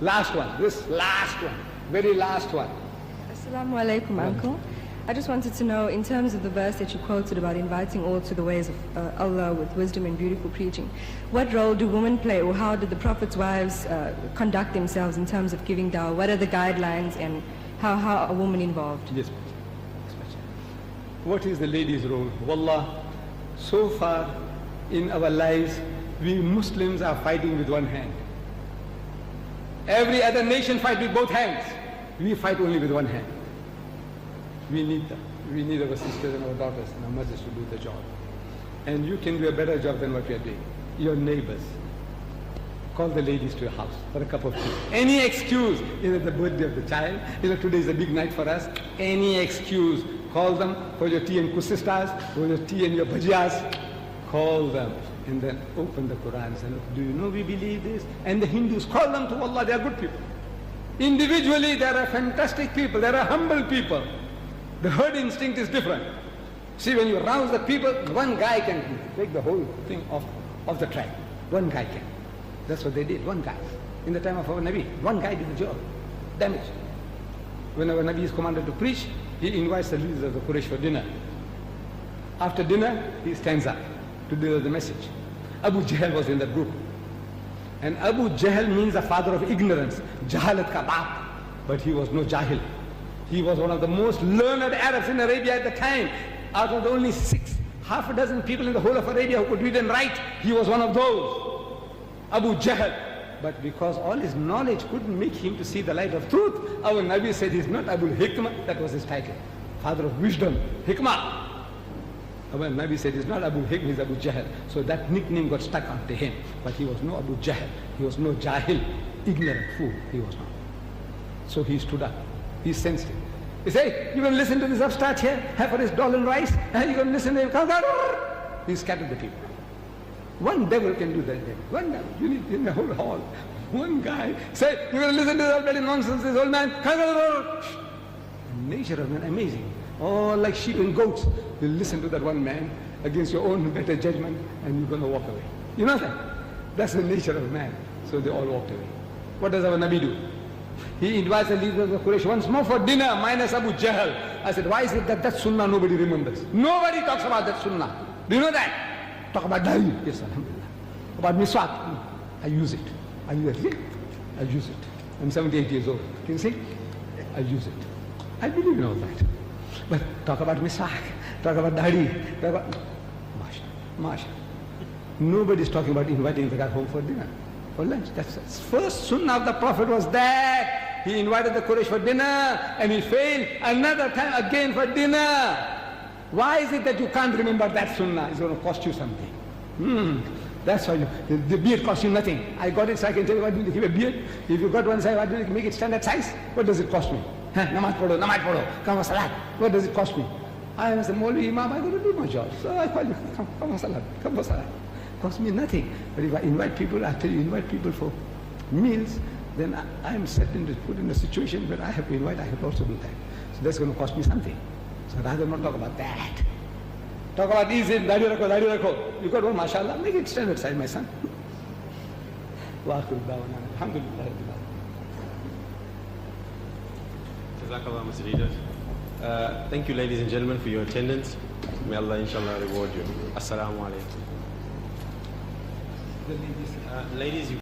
Last one, this last one, very last one. Assalamu alaikum, Uncle. I just wanted to know, in terms of the verse that you quoted about inviting all to the ways of Allah with wisdom and beautiful preaching, what role do women play, or how did the Prophet's wives conduct themselves in terms of giving dawah? What are the guidelines, and how are a woman involved? Yes, what is the lady's role? Wallah, so far in our lives, we Muslims are fighting with one hand. Every other nation fights with both hands. We fight only with one hand. We need them. We need our sisters and our daughters and our mothers to do the job. And you can do a better job than what we are doing. Your neighbors. Call the ladies to your house for a cup of tea. Any excuse, either the birthday of the child, either today is a big night for us, any excuse, call them for your tea and kusistas, for your tea and your bhajias, call them. And then open the Quran and say, look, do you know we believe this? And the Hindus, call them to Allah, they are good people. Individually, they are fantastic people, they are humble people. The herd instinct is different. See, when you rouse the people, one guy can take the whole thing off the track. One guy can. That's what they did, one guy. In the time of our Nabi, one guy did the job. Damage. When our Nabi is commanded to preach, he invites the leaders of the Quraysh for dinner. After dinner, he stands up to deliver the message. Abu Jahl was in that group. And Abu Jahl means the father of ignorance. Jahalat ka baap. But he was no jahil. He was one of the most learned Arabs in Arabia at the time. Out of the only half a dozen people in the whole of Arabia who could read and write, he was one of those. Abu Jahl. But because all his knowledge couldn't make him to see the light of truth, our Nabi said he's not Abu Hikmah, that was his title. Father of wisdom, Hikmah. Our Nabi said he's not Abu Hikmah, he's Abu Jahl. So that nickname got stuck onto him. But he was no Abu Jahl. He was no Jahil, ignorant fool. He was not. So he stood up. He sensed it. He said, you're going to listen to this upstart here, have for his doll and rice, and you're going to listen to him. He scattered the people. One devil can do that. One devil. You need in the whole hall. One guy say, you're going to listen to that bloody nonsense, this old man. Nature of man, amazing. Oh, like sheep and goats. You listen to that one man against your own better judgment, and you're going to walk away. You know that? That's the nature of man. So they all walked away. What does our Nabi do? He invites the leaders of the Quraysh once more for dinner, minus Abu Jahl. I said, why is it that sunnah nobody remembers? Nobody talks about that sunnah. Do you know that? Talk about dalil. Yes, alhamdulillah. About miswak. I use it. I use it. I use it. I'm 78 years old. Can you see? I use it. I believe in all that. But talk about miswak. Talk about dari. Talk about... Masha. Nobody's talking about inviting the guy home for dinner. For lunch. That's the first sunnah of the Prophet was that. He invited the Quraysh for dinner and he failed. Another time again for dinner. Why is it that you can't remember that sunnah? It's going to cost you something. That's why the beard costs you nothing. I got it so I can tell you why do you keep a beard. If you got one size, why do you make it standard size? What does it cost me? Namaz podo, come salat. What does it cost me? I was the Mawli Imam, I got to do my job. So I call you, come salat, come for salat. Cost me nothing. But if I invite people, after you invite people for meals, then I am put in a situation where I have to invite, I have to also do that. So that's going to cost me something. So rather not talk about that. Talk about easy, dadi rakho. You got one, mashallah, make it standard size, my son. Alhamdulillah. Jazakallah, Mr. Leader. Thank you, ladies and gentlemen, for your attendance. May Allah, inshallah, reward you. Assalamu alaikum. Ladies, you